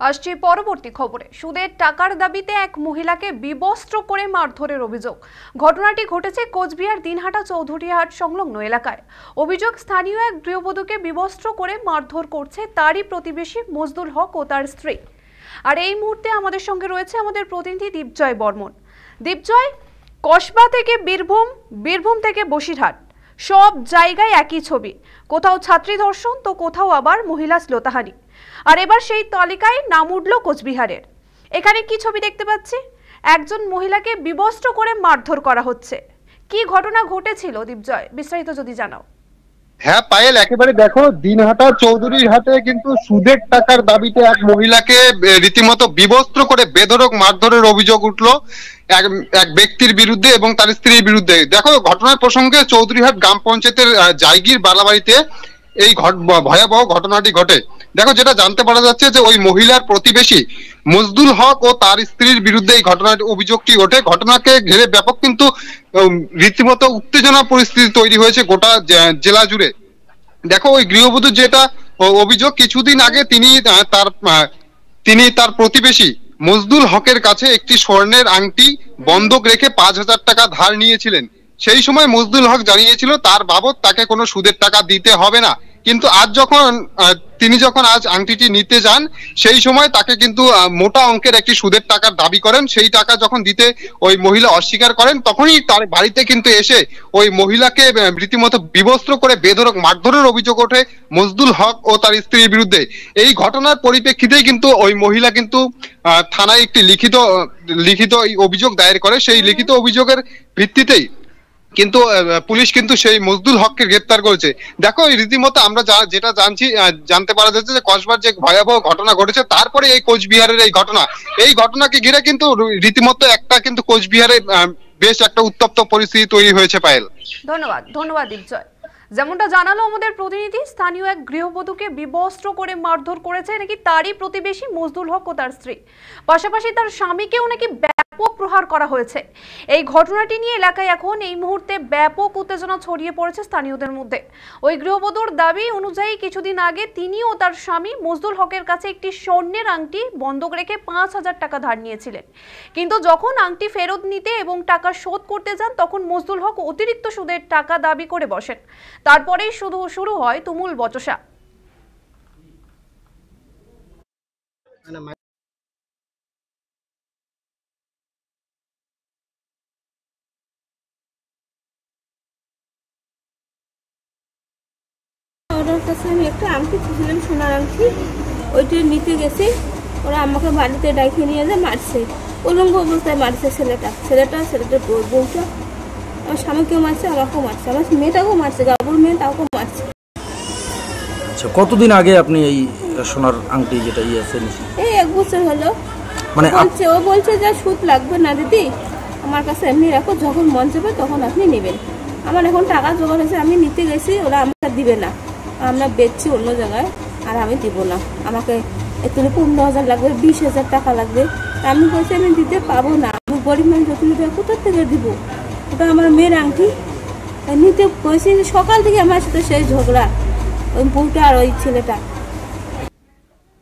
আসছে পরবর্তী খবরে। সুদের টাকার দাবিতে এক মহিলাকে বিবস্ত্র করে মারধরের অভিযোগ। ঘটনাটি ঘটেছে কোচবিহার দিনহাটা চৌধুরীহাট সংলগ্ন এলাকায়। অভিযোগ, স্থানীয় এক গৃহবধূকে বিবস্ত্র করে মারধর করছে তারই প্রতিবেশী মজদুল হক ও তার স্ত্রী। আর এই মুহূর্তে আমাদের সঙ্গে রয়েছে আমাদের প্রতিনিধি দীপজয় বর্মন। দীপজয়, কসবা থেকে বীরভূম, বীরভূম থেকে বসিরহাট, সব জায়গায় একই ছবি। কোথাও ছাত্রী ধর্ষণ, তো কোথাও আবার মহিলা শ্লীলতাহানি। আর এবার সেই তালিকায় নাম উঠল কোচবিহারের। এখানে কি ছবি দেখতে পাচ্ছি? একজন মহিলাকে বিবস্ত্র করে মারধর করা হচ্ছে। কি ঘটনা ঘটেছিল দীপজয়, বিস্তারিত যদি জানাও। হ্যাঁ পায়েল, একেবারে দেখো, দিনহাটা চৌধুরীহাটে কিন্তু সুদের টাকার দাবিতে এক মহিলাকে রীতিমতো বিবস্ত্র করে বেধড়ক মারধরের অভিযোগ উঠলো এক ব্যক্তির বিরুদ্ধে এবং তার স্ত্রীর বিরুদ্ধে। দেখো, ঘটনার প্রসঙ্গে চৌধুরীহাট গ্রাম পঞ্চায়েতের জায়গির বালাবাড়িতে এই ভয়াবহ ঘটনাটি ঘটে। দেখো, যেটা জানতে পারা যাচ্ছে যে ওই মহিলার প্রতিবেশী মজদুল হক ও তার স্ত্রীর বিরুদ্ধে এই ঘটনার অভিযোগটি ওঠে। ঘটনাকে ঘিরে ব্যাপক কিন্তু রীতিমতো উত্তেজনা পরিস্থিতি তৈরি হয়েছে গোটা জেলা জুড়ে। দেখো, ওই গৃহবধূর যেটা অভিযোগ, কিছুদিন আগে তিনি তার প্রতিবেশী মজদুল হকের কাছে একটি স্বর্ণের আংটি বন্ধক রেখে 5,000 টাকা ধার নিয়েছিলেন। সেই সময় মজদুল হক জানিয়েছিল তার বাবদ তাকে কোনো সুদের টাকা দিতে হবে না। কিন্তু তিনি যখন আংটিটি নিতে যান, সেই সময় তাকে কিন্তু মোটা অঙ্কের একটি সুদের টাকার দাবি করেন। সেই টাকা যখন দিতে ওই মহিলা অস্বীকার করেন, তখনই তার বাড়িতে কিন্তু এসে ওই মহিলাকে রীতিমতো বিবস্ত্র করে বেধড়ক মারধরের অভিযোগ ওঠে মজদুল হক ও তার স্ত্রীর বিরুদ্ধে। এই ঘটনার পরিপ্রেক্ষিতেই কিন্তু ওই মহিলা কিন্তু থানায় একটি লিখিত অভিযোগ দায়ের করে। সেই লিখিত অভিযোগের ভিত্তিতেই কিন্তু পুলিশ কিন্তু সেই মজদুল হককে গ্রেপ্তার করেছে। দেখো, রীতিমতো আমরা যেটা জানতে পারা যাচ্ছে যে কসবার যে ভয়াবহ ঘটনা ঘটেছে, তারপরে এই কোচবিহারের এই ঘটনাকে ঘিরে কিন্তু রীতিমতো একটা কিন্তু কোচবিহারে বেশ একটা উত্তপ্ত পরিস্থিতি তৈরি হয়েছে। পায়েল, ধন্যবাদ দীপজয়। যেমনটা জানালো আমাদের প্রতিনিধি, স্থানীয় এক গৃহবধূকে বিবস্ত্র করে মারধর করেছে নাকি তারই প্রতিবেশী মজদুল হক ও তার স্ত্রী। পাশাপাশি তার স্বামীকেও নাকি ব্যাপক প্রহার করা হয়েছে। এই ঘটনাটি নিয়ে এলাকায় এখন এই মুহূর্তে ব্যাপক উত্তেজনা ছড়িয়ে পড়েছে স্থানীয়দের মধ্যে। ওই গৃহবধূর দাবি অনুযায়ী কিছুদিন আগে তিনি ও তার স্বামী মজদুল হকের কাছে একটি স্বর্ণের আংটি বন্ধক রেখে 5,000 টাকা ধার নিয়েছিলেন। কিন্তু যখন আংটি ফেরত নিতে এবং টাকা শোধ করতে যান, তখন মজদুল হক অতিরিক্ত সুদের টাকা দাবি করে বসেন। তারপরেই শুরু হয় তুমুল বচসা। ওর কাছে আমি একটা আংটি ছিলাম, সোনার আংটি, ওইটা নিতে গেছি। ওরা আমাকে বাড়িতে ডাইকে নিয়ে যায়, মারছে। উলঙ্গ অবস্থায় মারছে ছেলেটার বউটা। আমার স্বামীকেও মারছে, আমাকেও মারছে, আমার মেয়েটাকেও মারছে, গাবুর মেয়ে তাকেও মারছে। আচ্ছা, কতদিন আগে আপনি এই সোনার আংটি যেটা এই 1 বছর হলো। মানে ও বলছে যে সুদ লাগবে না দিদি, আমার কাছে এমনি রাখো, যখন মন চাবে তখন আপনি নেবেন। আমার এখন টাকা জোগাড় হয়েছে, আমি নিতে গেছি, ওরা আমাকে দিবে না, আমরা বেচছি অন্য জায়গায়, আর আমি দিব না। আমাকে একটু 15,000 লাগবে, 20,000 টাকা লাগবে। আমি বলছি আমি দিতে পাবো না, আমি গরিব মানুষ, তুমি কোথা থেকে দিব? ওটা আমার মেয়ের আংটি নিতে বলছি। সকাল থেকে আমার সাথে সেই ঝগড়া, ওই বউটা আর ওই ছেলেটা।